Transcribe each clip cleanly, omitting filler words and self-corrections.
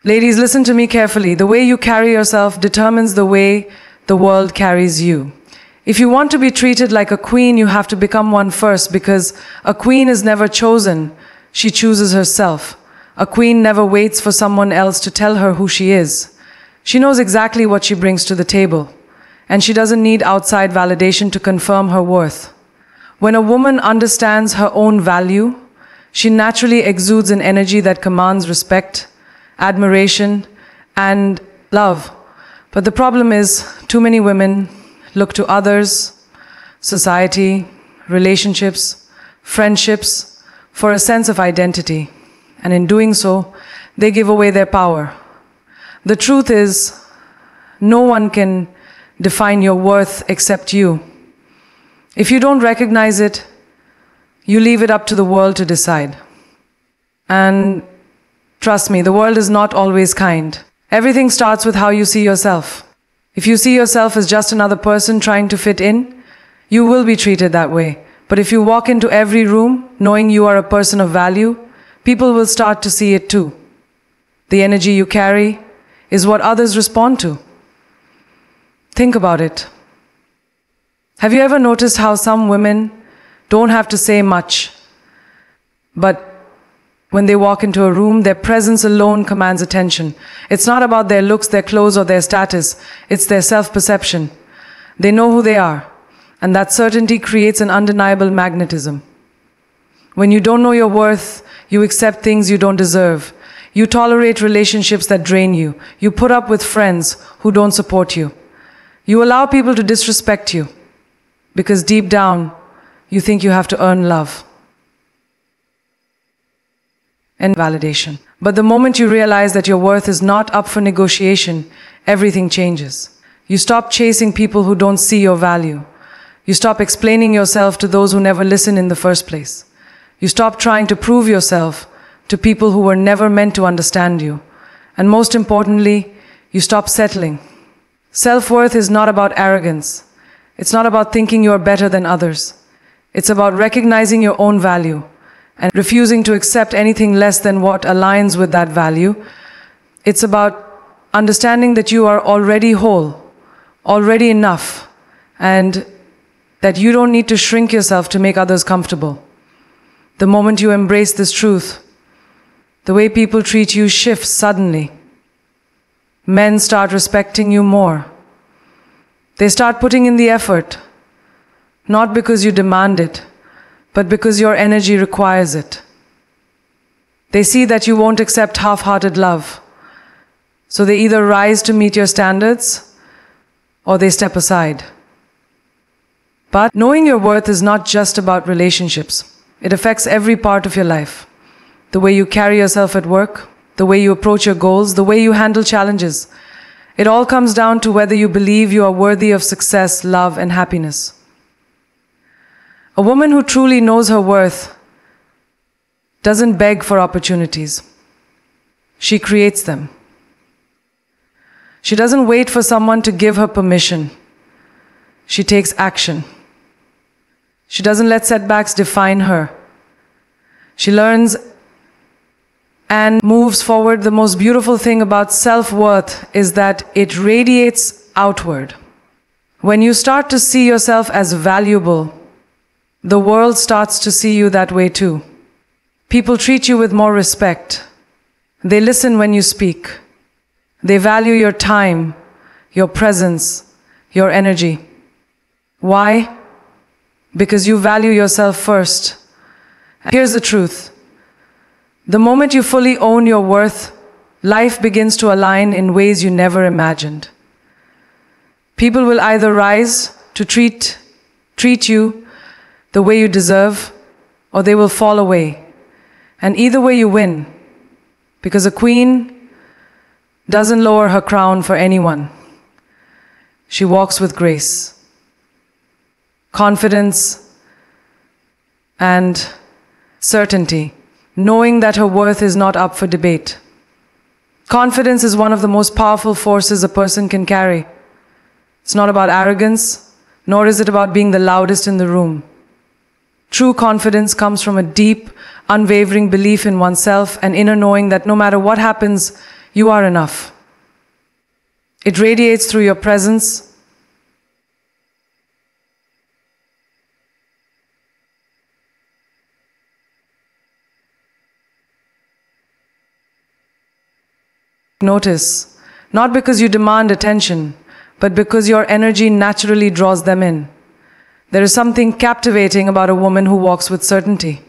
Ladies, listen to me carefully. The way you carry yourself determines the way the world carries you. If you want to be treated like a queen, you have to become one first, because a queen is never chosen. She chooses herself. A queen never waits for someone else to tell her who she is. She knows exactly what she brings to the table, and she doesn't need outside validation to confirm her worth. When a woman understands her own value, she naturally exudes an energy that commands respect, admiration, and love. But the problem is, too many women look to others, society, relationships, friendships for a sense of identity. And in doing so, they give away their power. The truth is, no one can define your worth except you. If you don't recognize it, you leave it up to the world to decide. And trust me, the world is not always kind. Everything starts with how you see yourself. If you see yourself as just another person trying to fit in, you will be treated that way. But if you walk into every room knowing you are a person of value, people will start to see it too. The energy you carry is what others respond to. Think about it. Have you ever noticed how some women don't have to say much, but when they walk into a room, their presence alone commands attention? It's not about their looks, their clothes, or their status. It's their self-perception. They know who they are, and that certainty creates an undeniable magnetism. When you don't know your worth, you accept things you don't deserve. You tolerate relationships that drain you. You put up with friends who don't support you. You allow people to disrespect you, because deep down, you think you have to earn love and validation. But the moment you realize that your worth is not up for negotiation, everything changes. You stop chasing people who don't see your value. You stop explaining yourself to those who never listen in the first place. You stop trying to prove yourself to people who were never meant to understand you. And most importantly, you stop settling. Self-worth is not about arrogance. It's not about thinking you are better than others. It's about recognizing your own value and refusing to accept anything less than what aligns with that value. It's about understanding that you are already whole, already enough, and that you don't need to shrink yourself to make others comfortable. The moment you embrace this truth, the way people treat you shifts suddenly. Men start respecting you more. They start putting in the effort, not because you demand it, but because your energy requires it. They see that you won't accept half-hearted love, so they either rise to meet your standards or they step aside. But knowing your worth is not just about relationships. It affects every part of your life. The way you carry yourself at work, the way you approach your goals, the way you handle challenges. It all comes down to whether you believe you are worthy of success, love, and happiness. A woman who truly knows her worth doesn't beg for opportunities. She creates them. She doesn't wait for someone to give her permission. She takes action. She doesn't let setbacks define her. She learns and moves forward. The most beautiful thing about self-worth is that it radiates outward. When you start to see yourself as valuable, the world starts to see you that way too. People treat you with more respect. They listen when you speak. They value your time, your presence, your energy. Why? Because you value yourself first. Here's the truth. The moment you fully own your worth, life begins to align in ways you never imagined. People will either rise to treat you the way you deserve, or they will fall away. And either way you win, because a queen doesn't lower her crown for anyone. She walks with grace, confidence, and certainty, knowing that her worth is not up for debate. Confidence is one of the most powerful forces a person can carry. It's not about arrogance, nor is it about being the loudest in the room. True confidence comes from a deep, unwavering belief in oneself and inner knowing that no matter what happens, You are enough. It radiates through your presence. Notice, not because you demand attention, but because your energy naturally draws them in. There is something captivating about a woman who walks with certainty.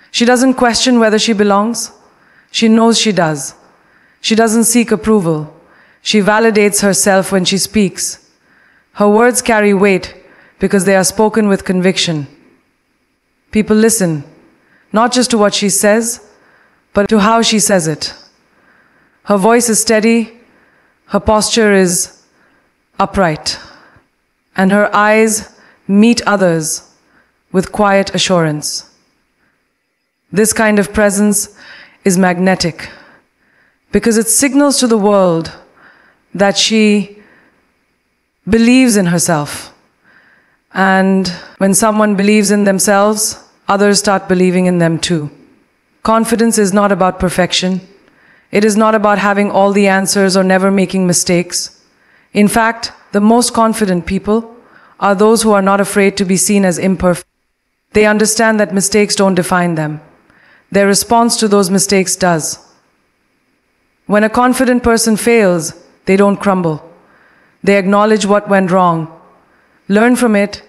She doesn't question whether she belongs. She knows she does. She doesn't seek approval. She validates herself when she speaks. Her words carry weight because they are spoken with conviction. People listen, not just to what she says, but to how she says it. Her voice is steady, her posture is upright, and her eyes meet others with quiet assurance. This kind of presence is magnetic because it signals to the world that she believes in herself. And when someone believes in themselves, others start believing in them too. Confidence is not about perfection. It is not about having all the answers or never making mistakes. In fact, the most confident people are those who are not afraid to be seen as imperfect. They understand that mistakes don't define them. Their response to those mistakes does. When a confident person fails, they don't crumble. They acknowledge what went wrong, learn from it,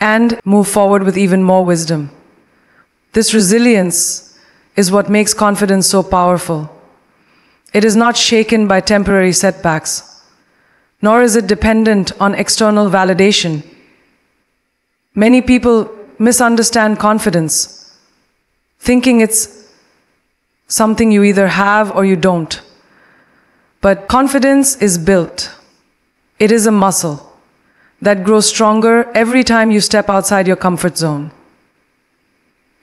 and move forward with even more wisdom. This resilience is what makes confidence so powerful. It is not shaken by temporary setbacks, nor is it dependent on external validation. Many people misunderstand confidence, thinking it's something you either have or you don't. But confidence is built. It is a muscle that grows stronger every time you step outside your comfort zone.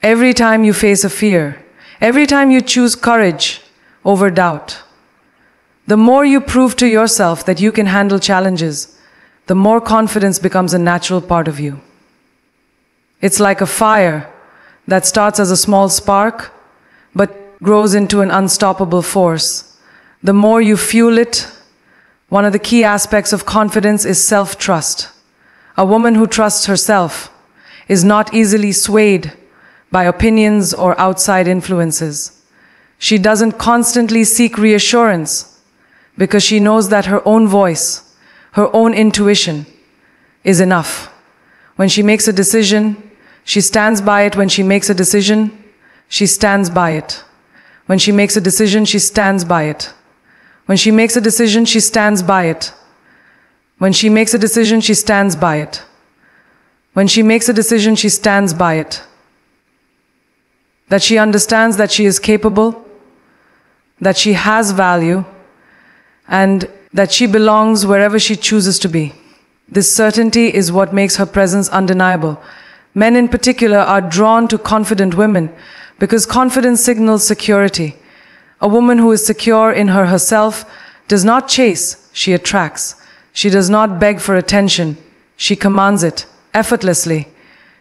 Every time you face a fear, every time you choose courage over doubt. The more you prove to yourself that you can handle challenges, the more confidence becomes a natural part of you. It's like a fire that starts as a small spark, but grows into an unstoppable force. The more you fuel it, one of the key aspects of confidence is self-trust. A woman who trusts herself is not easily swayed by opinions or outside influences. She doesn't constantly seek reassurance because she knows that her own voice, her own intuition is enough. When she makes a decision, she stands by it. When she makes a decision, she stands by it. When she makes a decision, she stands by it. When she makes a decision, she stands by it. When she makes a decision, she stands by it. When she makes a decision, she stands by it. That she understands that she is capable, that she has value, and that she belongs wherever she chooses to be. This certainty is what makes her presence undeniable. Men in particular are drawn to confident women because confidence signals security. A woman who is secure in herself does not chase, she attracts. She does not beg for attention, she commands it effortlessly.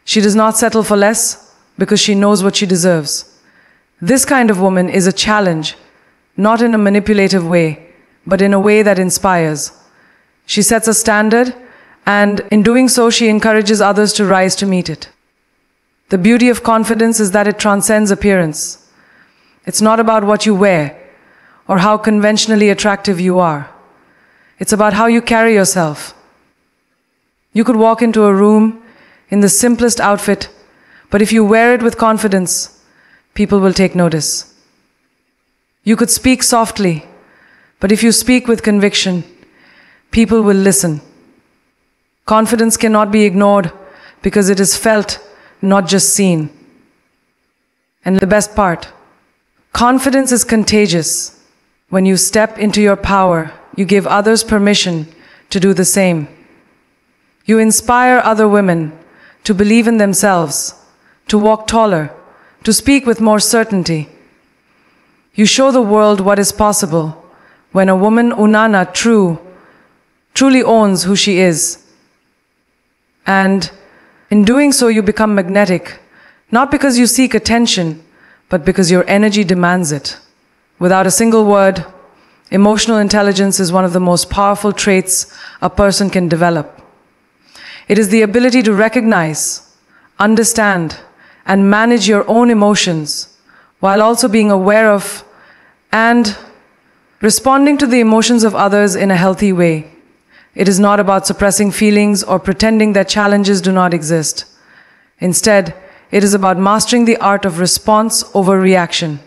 She does not settle for less because she knows what she deserves. This kind of woman is a challenge, not in a manipulative way, but in a way that inspires. She sets a standard, and in doing so, she encourages others to rise to meet it. The beauty of confidence is that it transcends appearance. It's not about what you wear or how conventionally attractive you are. It's about how you carry yourself. You could walk into a room in the simplest outfit, but if you wear it with confidence, people will take notice. You could speak softly, but if you speak with conviction, people will listen. Confidence cannot be ignored because it is felt, not just seen. And the best part, confidence is contagious. When you step into your power, you give others permission to do the same. You inspire other women to believe in themselves, to walk taller, to speak with more certainty. You show the world what is possible when a woman, Unana, truly owns who she is. And in doing so, you become magnetic, not because you seek attention, but because your energy demands it. Without a single word, Emotional intelligence is one of the most powerful traits a person can develop. It is the ability to recognize, understand, and manage your own emotions while also being aware of and responding to the emotions of others in a healthy way. It is not about suppressing feelings or pretending that challenges do not exist. Instead, it is about mastering the art of response over reaction,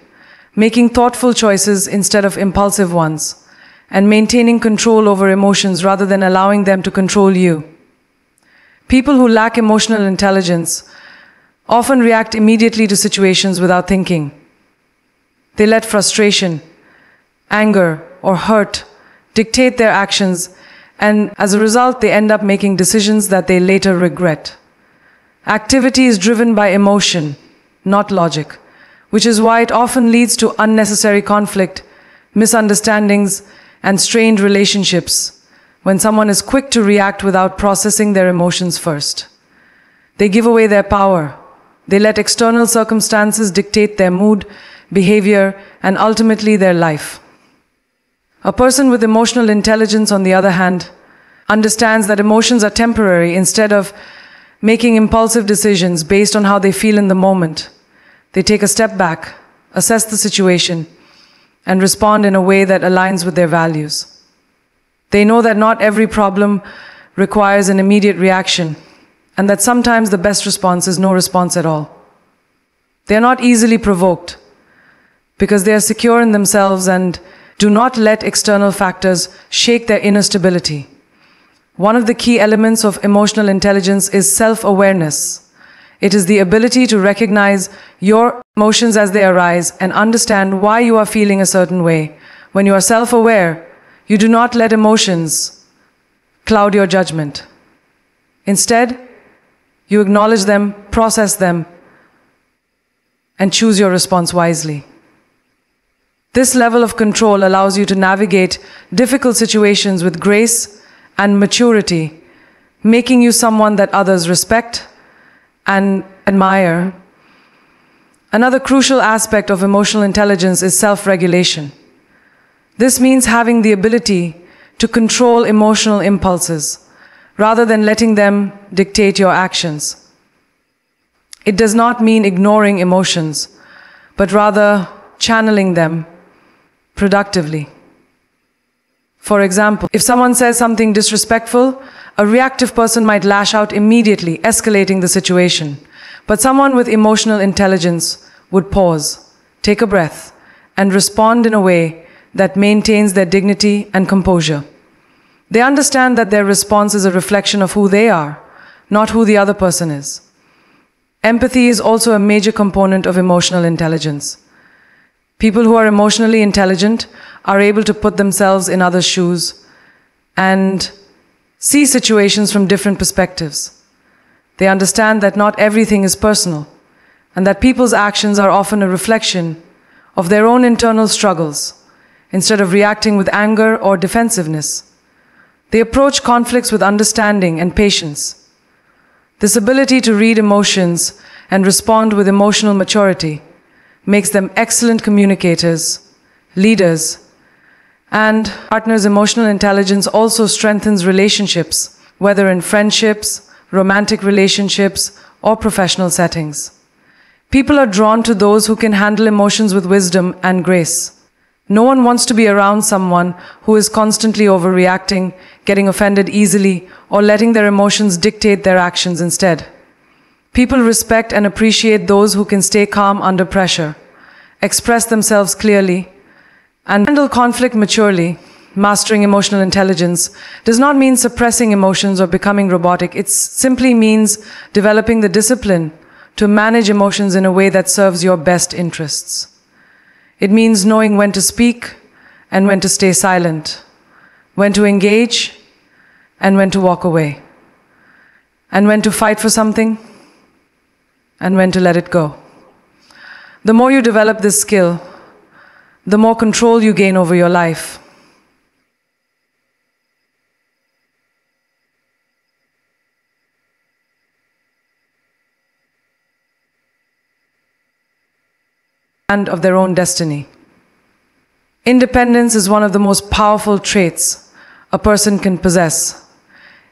making thoughtful choices instead of impulsive ones, and maintaining control over emotions rather than allowing them to control you. People who lack emotional intelligence often react immediately to situations without thinking. They let frustration, anger, or hurt dictate their actions, and as a result, they end up making decisions that they later regret. Activity is driven by emotion, not logic, which is why it often leads to unnecessary conflict, misunderstandings, and strained relationships when someone is quick to react without processing their emotions first. They give away their power. They let external circumstances dictate their mood, behavior, and ultimately their life. A person with emotional intelligence, on the other hand, understands that emotions are temporary. Instead of making impulsive decisions based on how they feel in the moment, they take a step back, assess the situation, and respond in a way that aligns with their values. They know that not every problem requires an immediate reaction, and that sometimes the best response is no response at all. They are not easily provoked because they are secure in themselves and do not let external factors shake their inner stability. One of the key elements of emotional intelligence is self-awareness. It is the ability to recognize your emotions as they arise and understand why you are feeling a certain way. When you are self-aware, you do not let emotions cloud your judgment. Instead, you acknowledge them, process them, and choose your response wisely. This level of control allows you to navigate difficult situations with grace and maturity, making you someone that others respect and admire. Another crucial aspect of emotional intelligence is self-regulation. This means having the ability to control emotional impulses rather than letting them dictate your actions. It does not mean ignoring emotions, but rather channeling them productively. For example, if someone says something disrespectful, a reactive person might lash out immediately, escalating the situation. But someone with emotional intelligence would pause, take a breath, and respond in a way that maintains their dignity and composure. They understand that their response is a reflection of who they are, not who the other person is. Empathy is also a major component of emotional intelligence. People who are emotionally intelligent are able to put themselves in others' shoes and see situations from different perspectives. They understand that not everything is personal and that people's actions are often a reflection of their own internal struggles instead of reacting with anger or defensiveness. They approach conflicts with understanding and patience. This ability to read emotions and respond with emotional maturity makes them excellent communicators, leaders, and partners. Emotional intelligence also strengthens relationships, whether in friendships, romantic relationships, or professional settings. People are drawn to those who can handle emotions with wisdom and grace. No one wants to be around someone who is constantly overreacting, getting offended easily, or letting their emotions dictate their actions instead. People respect and appreciate those who can stay calm under pressure, express themselves clearly, and handle conflict maturely. Mastering emotional intelligence does not mean suppressing emotions or becoming robotic. It simply means developing the discipline to manage emotions in a way that serves your best interests. It means knowing when to speak and when to stay silent, when to engage and when to walk away, and when to fight for something and when to let it go. The more you develop this skill, the more control you gain over your life. And of their own destiny. Independence is one of the most powerful traits a person can possess.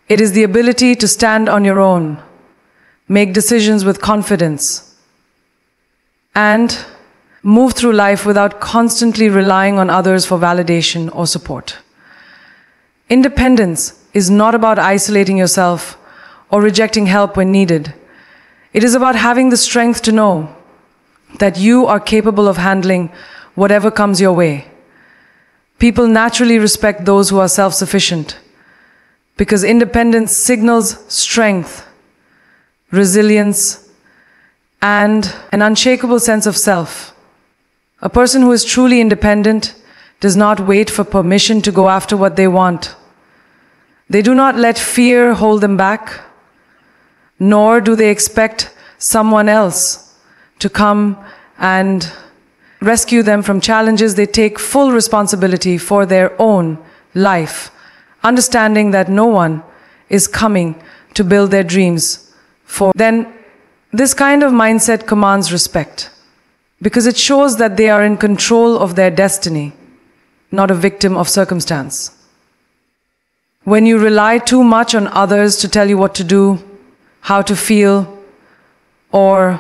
It is the ability to stand on your own, make decisions with confidence, and move through life without constantly relying on others for validation or support. Independence is not about isolating yourself or rejecting help when needed. It is about having the strength to know that you are capable of handling whatever comes your way. People naturally respect those who are self-sufficient because independence signals strength, resilience, and an unshakable sense of self. A person who is truly independent does not wait for permission to go after what they want. They do not let fear hold them back, nor do they expect someone else to come and rescue them from challenges. They take full responsibility for their own life, understanding that no one is coming to build their dreams for them. This kind of mindset commands respect because it shows that they are in control of their destiny, not a victim of circumstance. When you rely too much on others to tell you what to do, how to feel, or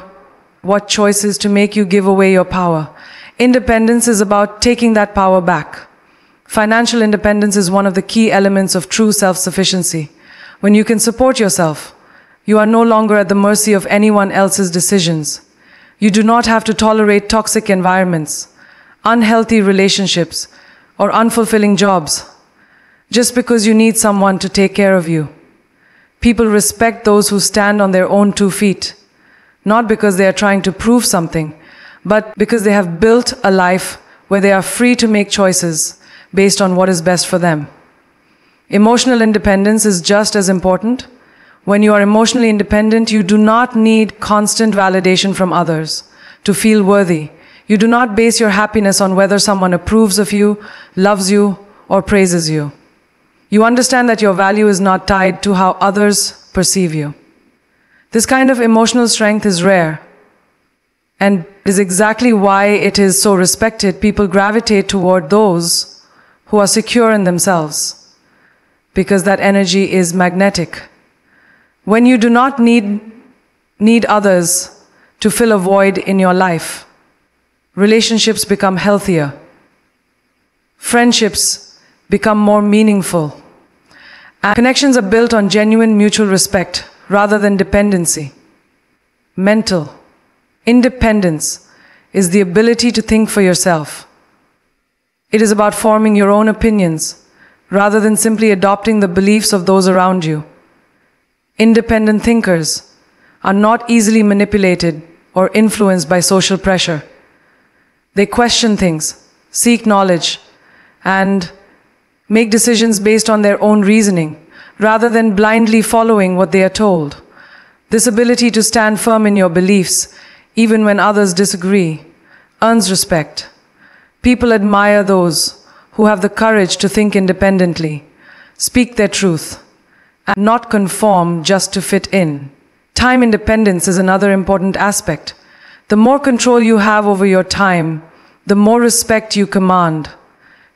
what choices to make, you give away your power. Independence is about taking that power back. Financial independence is one of the key elements of true self-sufficiency. When you can support yourself, you are no longer at the mercy of anyone else's decisions. You do not have to tolerate toxic environments, unhealthy relationships, or unfulfilling jobs just because you need someone to take care of you. People respect those who stand on their own 2 feet, not because they are trying to prove something, but because they have built a life where they are free to make choices based on what is best for them. Emotional independence is just as important. When you are emotionally independent, you do not need constant validation from others to feel worthy. You do not base your happiness on whether someone approves of you, loves you, or praises you. You understand that your value is not tied to how others perceive you. This kind of emotional strength is rare and is exactly why it is so respected. People gravitate toward those who are secure in themselves because that energy is magnetic. When you do not need others to fill a void in your life, relationships become healthier. Friendships become more meaningful. And connections are built on genuine mutual respect rather than dependency. Mental independence is the ability to think for yourself. It is about forming your own opinions rather than simply adopting the beliefs of those around you. Independent thinkers are not easily manipulated or influenced by social pressure. They question things, seek knowledge, and make decisions based on their own reasoning, rather than blindly following what they are told. This ability to stand firm in your beliefs, even when others disagree, earns respect. People admire those who have the courage to think independently, speak their truth, and not conform just to fit in. Time independence is another important aspect. The more control you have over your time, the more respect you command.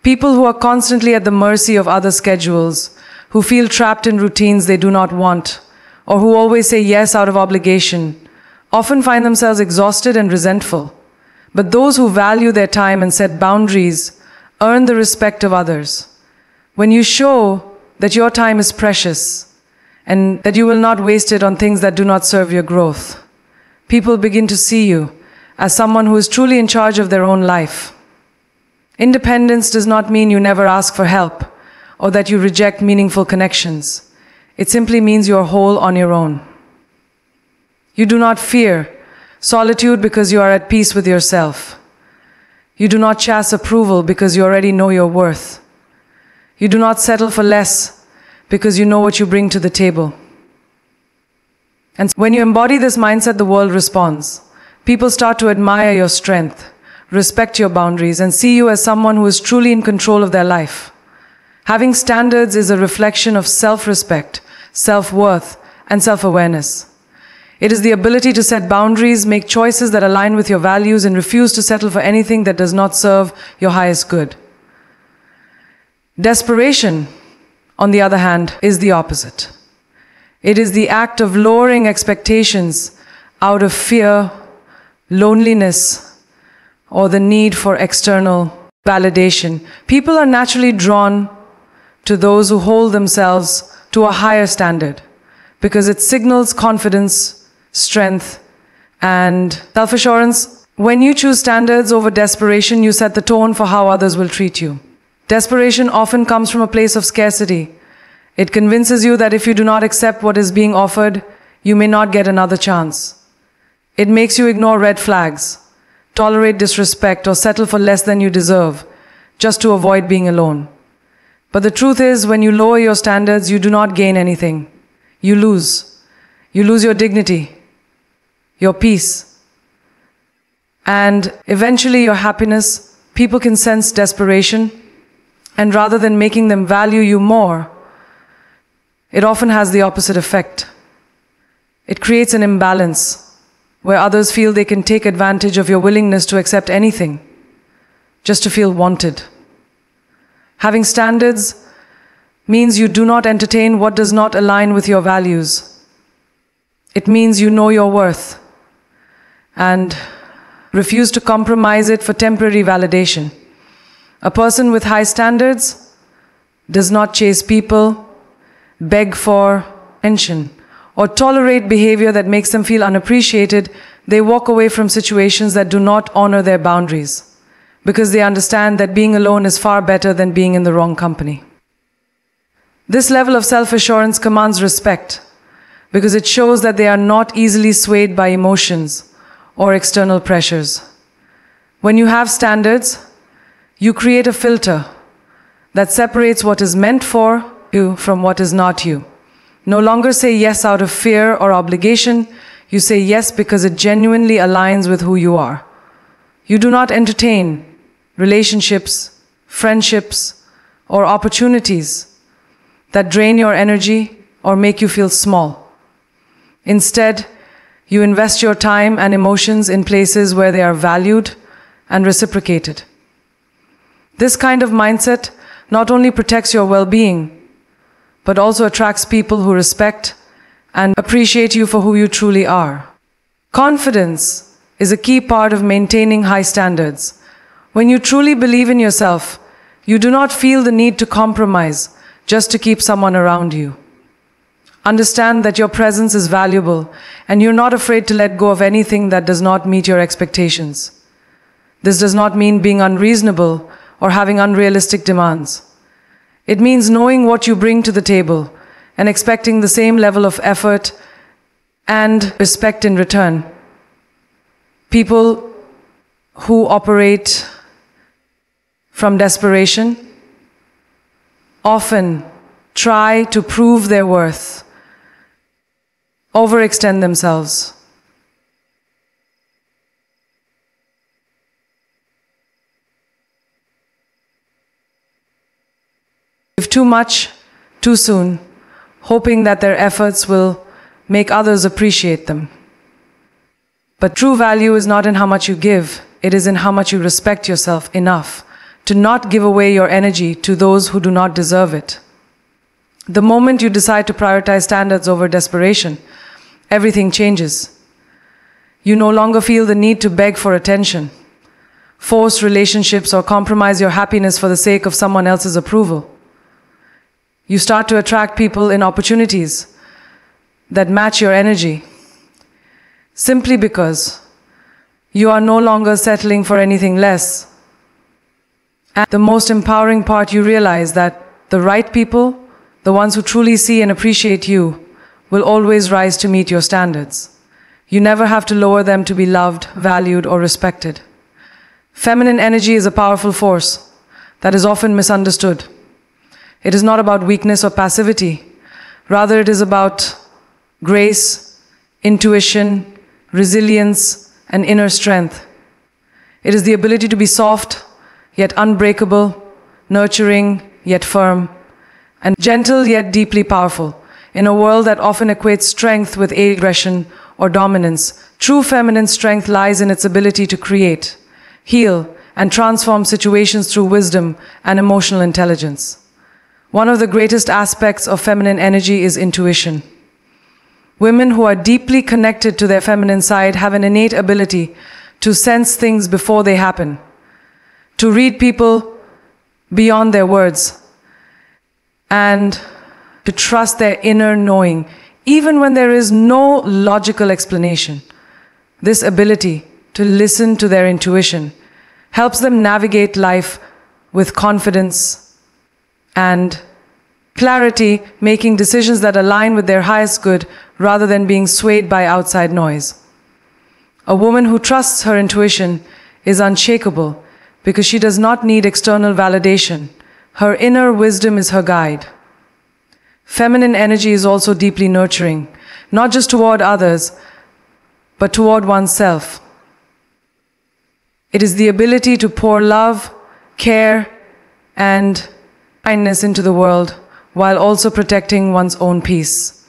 People who are constantly at the mercy of other schedules, who feel trapped in routines they do not want, or who always say yes out of obligation, often find themselves exhausted and resentful. But those who value their time and set boundaries earn the respect of others. When you show that your time is precious and that you will not waste it on things that do not serve your growth, people begin to see you as someone who is truly in charge of their own life. Independence does not mean you never ask for help or that you reject meaningful connections. It simply means you are whole on your own. You do not fear solitude because you are at peace with yourself. You do not chase approval because you already know your worth. You do not settle for less because you know what you bring to the table. And when you embody this mindset, the world responds. People start to admire your strength, respect your boundaries, and see you as someone who is truly in control of their life. Having standards is a reflection of self-respect, self-worth, and self-awareness. It is the ability to set boundaries, make choices that align with your values, and refuse to settle for anything that does not serve your highest good. Desperation, on the other hand, is the opposite. It is the act of lowering expectations out of fear, loneliness, or the need for external validation. People are naturally drawn to those who hold themselves to a higher standard because it signals confidence, strength, and self-assurance. When you choose standards over desperation, you set the tone for how others will treat you. Desperation often comes from a place of scarcity. It convinces you that if you do not accept what is being offered, you may not get another chance. It makes you ignore red flags, tolerate disrespect, or settle for less than you deserve, just to avoid being alone. But the truth is, when you lower your standards, you do not gain anything. You lose. You lose your dignity, your peace, and eventually your happiness. People can sense desperation, and rather than making them value you more, it often has the opposite effect. It creates an imbalance where others feel they can take advantage of your willingness to accept anything just to feel wanted. Having standards means you do not entertain what does not align with your values. It means you know your worth and refuse to compromise it for temporary validation. A person with high standards does not chase people, beg for attention, or tolerate behavior that makes them feel unappreciated. They walk away from situations that do not honor their boundaries because they understand that being alone is far better than being in the wrong company. This level of self-assurance commands respect because it shows that they are not easily swayed by emotions or external pressures. When you have standards, you create a filter that separates what is meant for you from what is not you. No longer say yes out of fear or obligation. You say yes because it genuinely aligns with who you are. You do not entertain relationships, friendships, or opportunities that drain your energy or make you feel small. Instead, you invest your time and emotions in places where they are valued and reciprocated. This kind of mindset not only protects your well-being, but also attracts people who respect and appreciate you for who you truly are. Confidence is a key part of maintaining high standards. When you truly believe in yourself, you do not feel the need to compromise just to keep someone around you. Understand that your presence is valuable, and you're not afraid to let go of anything that does not meet your expectations. This does not mean being unreasonable or having unrealistic demands. It means knowing what you bring to the table and expecting the same level of effort and respect in return. People who operate from desperation often try to prove their worth, overextend themselves. Give too much, too soon, hoping that their efforts will make others appreciate them. But true value is not in how much you give, it is in how much you respect yourself enough to not give away your energy to those who do not deserve it. The moment you decide to prioritize standards over desperation, everything changes. You no longer feel the need to beg for attention, force relationships, or compromise your happiness for the sake of someone else's approval. You start to attract people in opportunities that match your energy, simply because you are no longer settling for anything less. And the most empowering part, you realize that the right people, the ones who truly see and appreciate you, will always rise to meet your standards. You never have to lower them to be loved, valued, or respected. Feminine energy is a powerful force that is often misunderstood. It is not about weakness or passivity. Rather, it is about grace, intuition, resilience, and inner strength. It is the ability to be soft, yet unbreakable, nurturing, yet firm, and gentle, yet deeply powerful. In a world that often equates strength with aggression or dominance, true feminine strength lies in its ability to create, heal, and transform situations through wisdom and emotional intelligence. One of the greatest aspects of feminine energy is intuition. Women who are deeply connected to their feminine side have an innate ability to sense things before they happen, to read people beyond their words, and to trust their inner knowing, even when there is no logical explanation. This ability to listen to their intuition helps them navigate life with confidence and clarity, making decisions that align with their highest good rather than being swayed by outside noise. A woman who trusts her intuition is unshakable because she does not need external validation. Her inner wisdom is her guide. Feminine energy is also deeply nurturing, not just toward others, but toward oneself. It is the ability to pour love, care, and kindness into the world while also protecting one's own peace.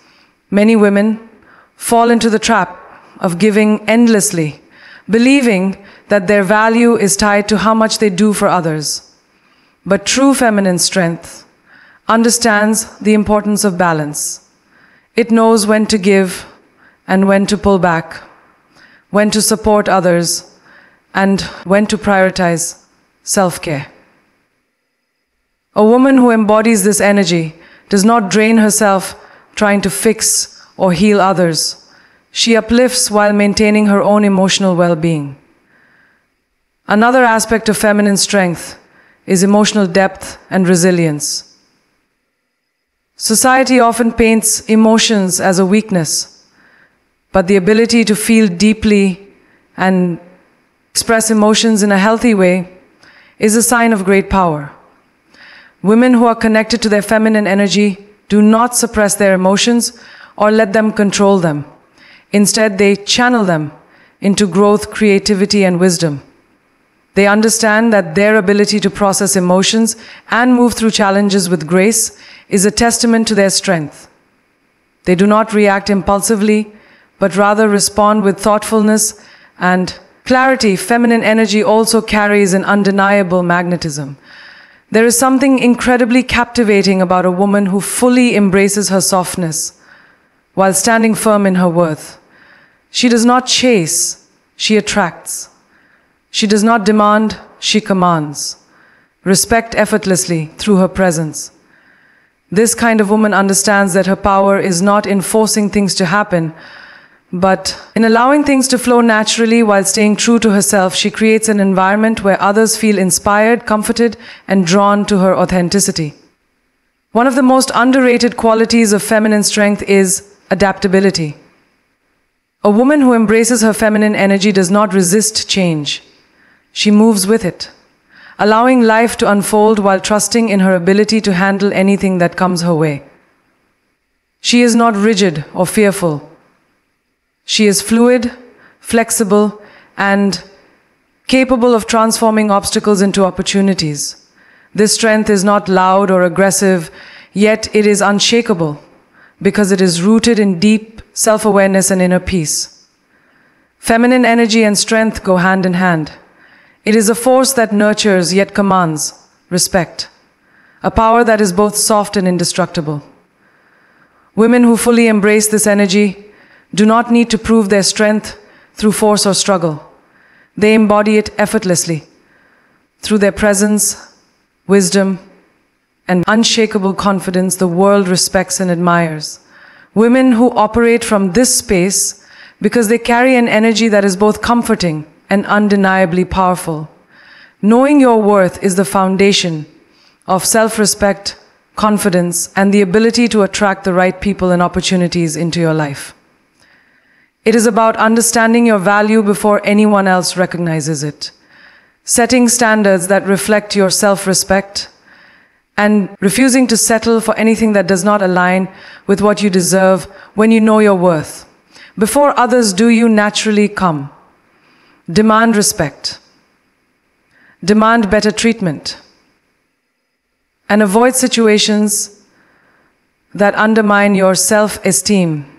Many women fall into the trap of giving endlessly, believing that their value is tied to how much they do for others. But true feminine strength understands the importance of balance. It knows when to give and when to pull back, when to support others, and when to prioritize self-care. A woman who embodies this energy does not drain herself trying to fix or heal others. She uplifts while maintaining her own emotional well-being. Another aspect of feminine strength is emotional depth and resilience. Society often paints emotions as a weakness, but the ability to feel deeply and express emotions in a healthy way is a sign of great power. Women who are connected to their feminine energy do not suppress their emotions or let them control them. Instead, they channel them into growth, creativity, and wisdom. They understand that their ability to process emotions and move through challenges with grace is a testament to their strength. They do not react impulsively, but rather respond with thoughtfulness and clarity. Feminine energy also carries an undeniable magnetism. There is something incredibly captivating about a woman who fully embraces her softness while standing firm in her worth. She does not chase, she attracts. She does not demand, she commands. Respect effortlessly through her presence. This kind of woman understands that her power is not in forcing things to happen, but in allowing things to flow naturally while staying true to herself. She creates an environment where others feel inspired, comforted, and drawn to her authenticity. One of the most underrated qualities of feminine strength is adaptability. A woman who embraces her feminine energy does not resist change. She moves with it, allowing life to unfold while trusting in her ability to handle anything that comes her way. She is not rigid or fearful. She is fluid, flexible, and capable of transforming obstacles into opportunities. This strength is not loud or aggressive, yet it is unshakable because it is rooted in deep self-awareness and inner peace. Feminine energy and strength go hand in hand. It is a force that nurtures yet commands respect, a power that is both soft and indestructible. Women who fully embrace this energy do not need to prove their strength through force or struggle. They embody it effortlessly through their presence, wisdom, and unshakable confidence the world respects and admires. Women who operate from this space because they carry an energy that is both comforting and undeniably powerful. Knowing your worth is the foundation of self-respect, confidence, and the ability to attract the right people and opportunities into your life. It is about understanding your value before anyone else recognizes it, setting standards that reflect your self-respect, and refusing to settle for anything that does not align with what you deserve when you know your worth. Before others do, you naturally come. Demand respect. Demand better treatment. And avoid situations that undermine your self-esteem.